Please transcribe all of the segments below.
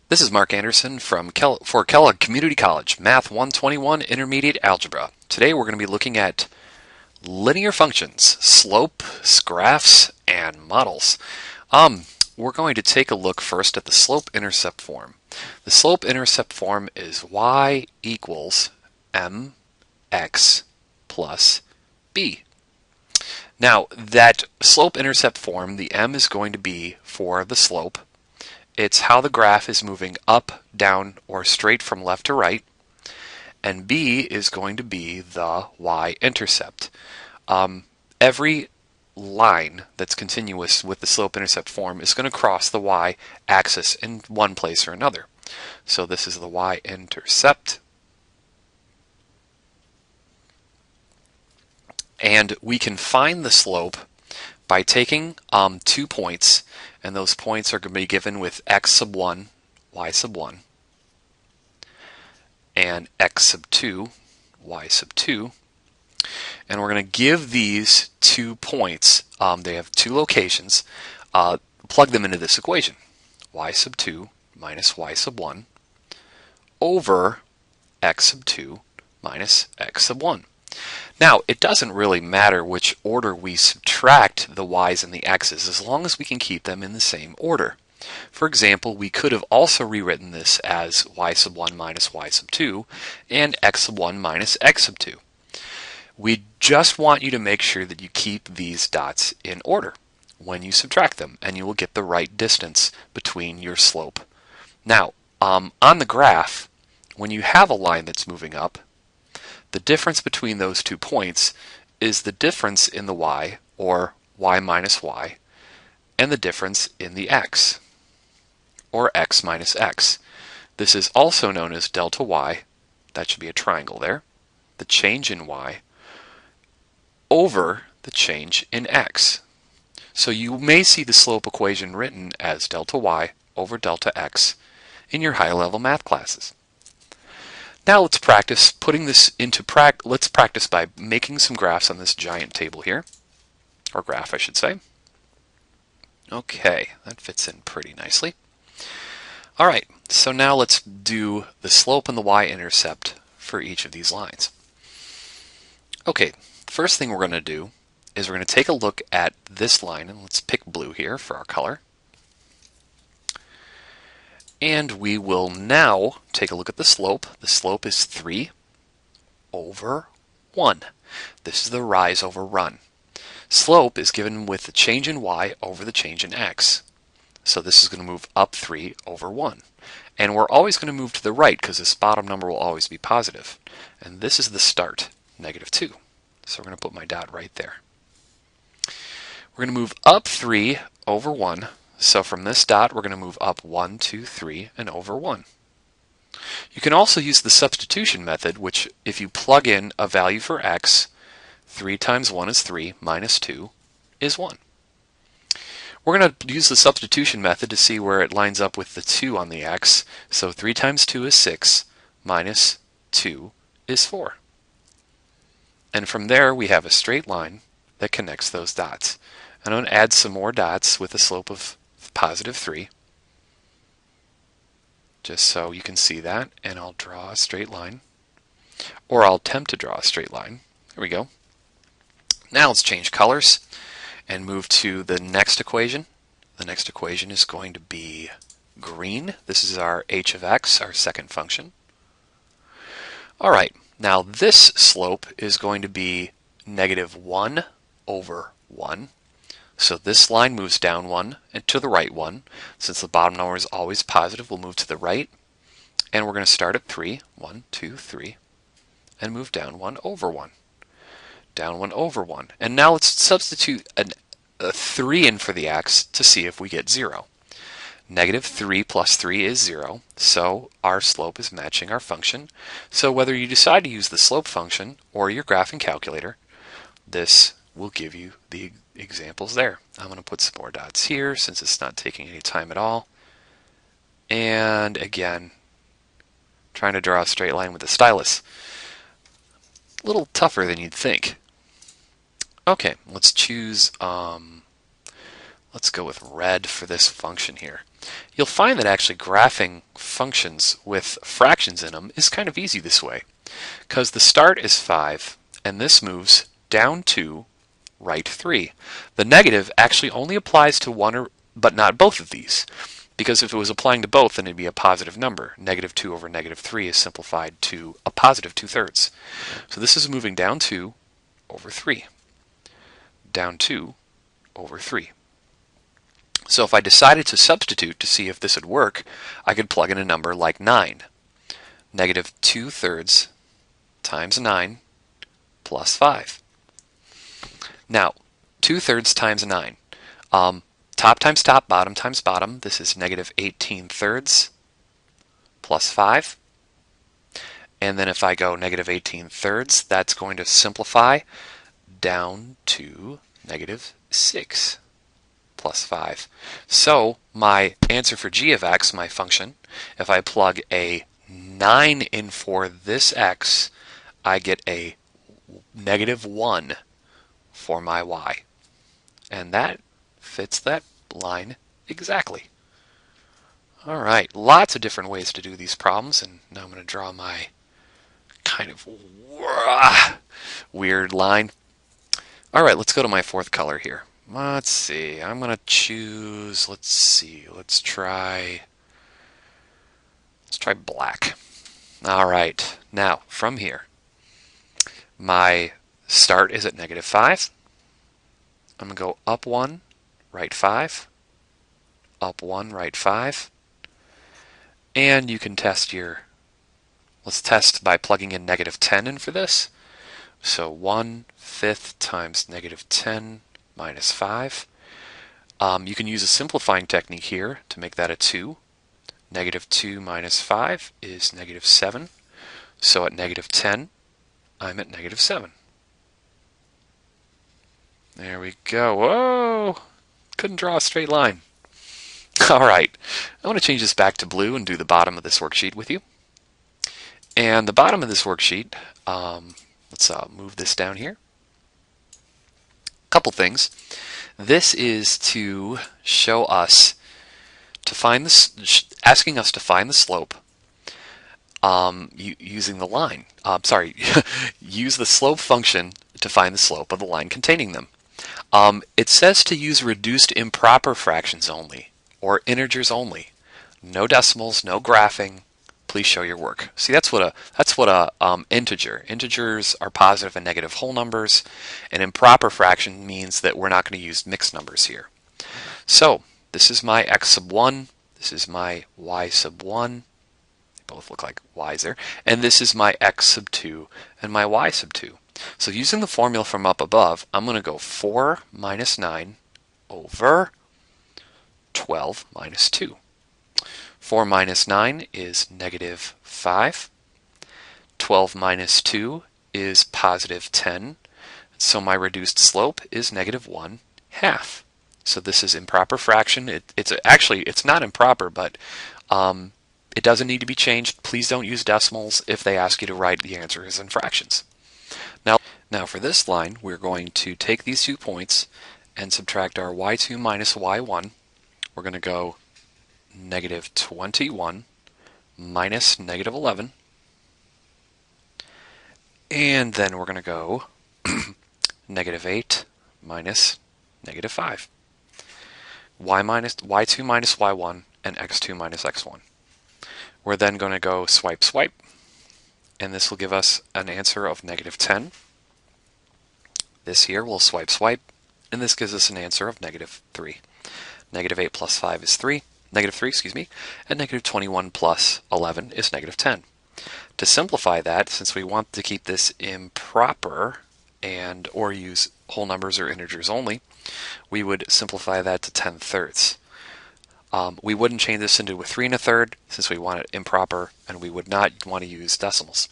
This is Mark Anderson for Kellogg Community College, Math 121 Intermediate Algebra. Today we're going to be looking at linear functions, slopes, graphs, and models. We're going to take a look first at the slope-intercept form. The slope-intercept form is y equals mx plus b. Now, that slope-intercept form, the m is going to be for the slope. It's how the graph is moving up, down, or straight from left to right. And b is going to be the y-intercept. Every line that's continuous with the slope-intercept form is going to cross the y-axis in one place or another. So this is the y-intercept. And we can find the slope by taking 2 points, and those points are going to be given with x sub 1, y sub 1, and x sub 2, y sub 2. And we're going to give these 2 points, they have 2 locations, plug them into this equation. Y sub 2 minus y sub 1 over x sub 2 minus x sub 1. Now, it doesn't really matter which order we subtract the y's and the x's as long as we can keep them in the same order. For example, we could have also rewritten this as y sub 1 minus y sub 2 and x sub 1 minus x sub 2. We just want you to make sure that you keep these dots in order when you subtract them, and you will get the right distance between your slope. Now, on the graph, when you have a line that's moving up, the difference between those 2 points is the difference in the y, or y minus y, and the difference in the x, or x minus x. This is also known as delta y, that should be a triangle there, the change in y, over the change in x. So you may see the slope equation written as delta y over delta x in your higher level math classes. Now let's practice putting this into let's practice by making some graphs on this giant table here, or graph I should say. Okay, that fits in pretty nicely. Alright, so now let's do the slope and the y-intercept for each of these lines. Okay, first thing we're going to do is we're going to take a look at this line, and let's pick blue here for our color. And we will now take a look at the slope. The slope is 3 over 1. This is the rise over run. Slope is given with the change in y over the change in x. So this is going to move up 3 over 1. And we're always going to move to the right because this bottom number will always be positive. And this is the start, negative 2. So we're going to put my dot right there. We're going to move up 3 over 1. So from this dot, we're going to move up 1, 2, 3, and over 1. You can also use the substitution method, which if you plug in a value for x, 3 times 1 is 3, minus 2 is 1. We're going to use the substitution method to see where it lines up with the 2 on the x. So 3 times 2 is 6, minus 2 is 4. And from there, we have a straight line that connects those dots. And I'm going to add some more dots with a slope of positive 3, just so you can see that, and I'll draw a straight line, or I'll attempt to draw a straight line. Here we go. Now let's change colors and move to the next equation. The next equation is going to be green. This is our h of x, our second function. Alright, now this slope is going to be negative 1 over 1. So this line moves down 1 and to the right 1. Since the bottom number is always positive, we'll move to the right. And we're going to start at 3, 1, 2, 3, and move down 1 over 1. Down 1 over 1. And now let's substitute a 3 in for the x to see if we get 0. Negative 3 plus 3 is 0, so our slope is matching our function. So whether you decide to use the slope function or your graphing calculator, this will give you the examples there. I'm going to put some more dots here since it's not taking any time at all. And again, trying to draw a straight line with the stylus. A little tougher than you'd think. Okay, let's choose, let's go with red for this function here. You'll find that actually graphing functions with fractions in them is kind of easy this way, because the start is 5, and this moves down 2, right 3. The negative actually only applies to one but not both of these, because if it was applying to both, then it'd be a positive number. Negative 2 over negative 3 is simplified to a positive 2/3. So this is moving down 2 over 3. Down 2 over 3. So if I decided to substitute to see if this would work, I could plug in a number like 9. Negative 2/3 times 9 plus 5. Now, 2/3 times 9. Top times top, bottom times bottom. This is negative 18/3 plus 5. And then if I go negative 18/3, that's going to simplify down to negative 6 plus 5. So my answer for g of x, my function, if I plug a 9 in for this x, I get a negative 1 for my y. And that fits that line exactly. All right, lots of different ways to do these problems, and now I'm going to draw my kind of weird line. All right, let's go to my fourth color here. Let's see, I'm going to choose, let's try black. All right, now from here, my start is at negative 5. I'm going to go up 1, right 5, up 1, right 5, and you can test let's test by plugging in negative 10 in for this. So 1/5 times negative 10 minus 5. You can use a simplifying technique here to make that a 2. Negative 2 minus 5 is negative 7. So at negative 10, I'm at negative 7. There we go. Whoa! Couldn't draw a straight line. All right. I want to change this back to blue and do the bottom of this worksheet with you. And the bottom of this worksheet, let's move this down here. Couple things. This is to show us to find this, asking us to find the slope using the line. Use the slope function to find the slope of the line containing them. It says to use reduced improper fractions only, or integers only. No decimals, no graphing. Please show your work. See, that's what a integer. Integers are positive and negative whole numbers. An improper fraction means that we're not going to use mixed numbers here. So this is my x sub 1. This is my y sub 1. They both look like y's there. And this is my x sub 2 and my y sub 2. So using the formula from up above, I'm going to go 4 minus 9 over 12 minus 2. 4 minus 9 is negative 5. 12 minus 2 is positive 10. So my reduced slope is negative 1/2. So this is improper fraction. It's not improper, but it doesn't need to be changed. Please don't use decimals if they ask you to write the answers in fractions. Now for this line, we're going to take these 2 points and subtract our y2 minus y1. We're going to go negative 21 minus negative 11. And then we're going to go negative 8 minus negative 5. y2 minus y1 and x2 minus x1. We're then going to go swipe, swipe. And this will give us an answer of negative 10. This here will swipe, swipe. And this gives us an answer of negative 3. Negative 8 plus 5 is 3. Negative 3, excuse me. And negative 21 plus 11 is negative 10. To simplify that, since we want to keep this improper or use whole numbers or integers only, we would simplify that to 10/3. We wouldn't change this into a 3 1/3 since we want it improper, and we would not want to use decimals.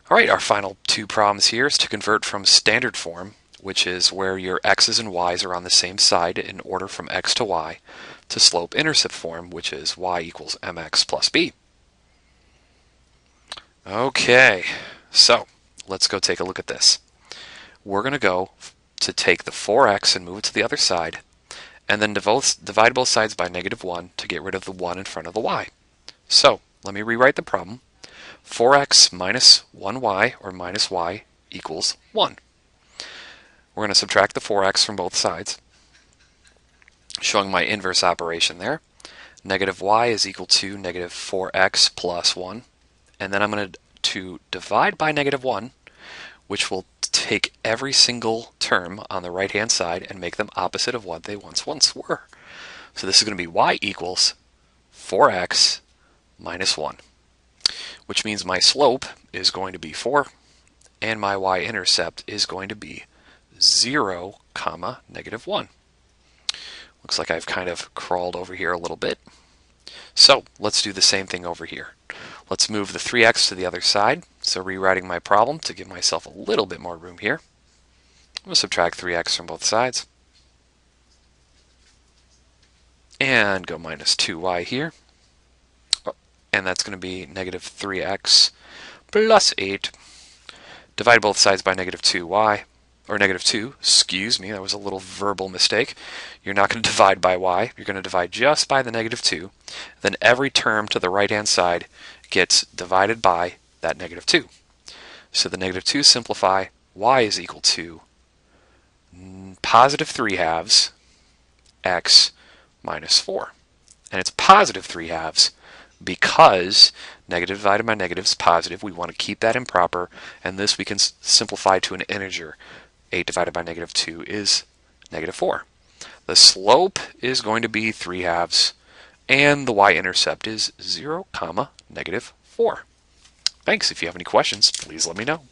All right, our final 2 problems here is to convert from standard form, which is where your x's and y's are on the same side in order from x to y, to slope-intercept form, which is y equals mx plus b. Okay, so let's go take a look at this. We're going to go to take the 4x and move it to the other side, and then divide both sides by -1 to get rid of the 1 in front of the y. So let me rewrite the problem. 4x minus 1y, or minus y, equals 1. We're going to subtract the 4x from both sides, showing my inverse operation there. Negative y is equal to negative 4x plus 1. And then I'm going to divide by -1, which will take every single term on the right-hand side and make them opposite of what they once were. So this is going to be y equals 4x minus 1, which means my slope is going to be 4, and my y-intercept is going to be 0, comma, -1. Looks like I've kind of crawled over here a little bit. So let's do the same thing over here. Let's move the 3x to the other side. So rewriting my problem to give myself a little bit more room here. I'm going to subtract 3x from both sides. And go minus 2y here. And that's going to be negative 3x plus 8. Divide both sides by -2y. Or -2, excuse me, that was a little verbal mistake. You're not going to divide by y, you're going to divide just by the -2. Then every term to the right-hand side gets divided by that -2. So the -2 simplify, y is equal to positive 3/2 x minus 4. And it's positive 3/2 because negative divided by negative is positive. We want to keep that improper, and this we can simplify to an integer. 8 divided by -2 is -4. The slope is going to be 3/2, and the y-intercept is 0, comma, -4. Thanks. If you have any questions, please let me know.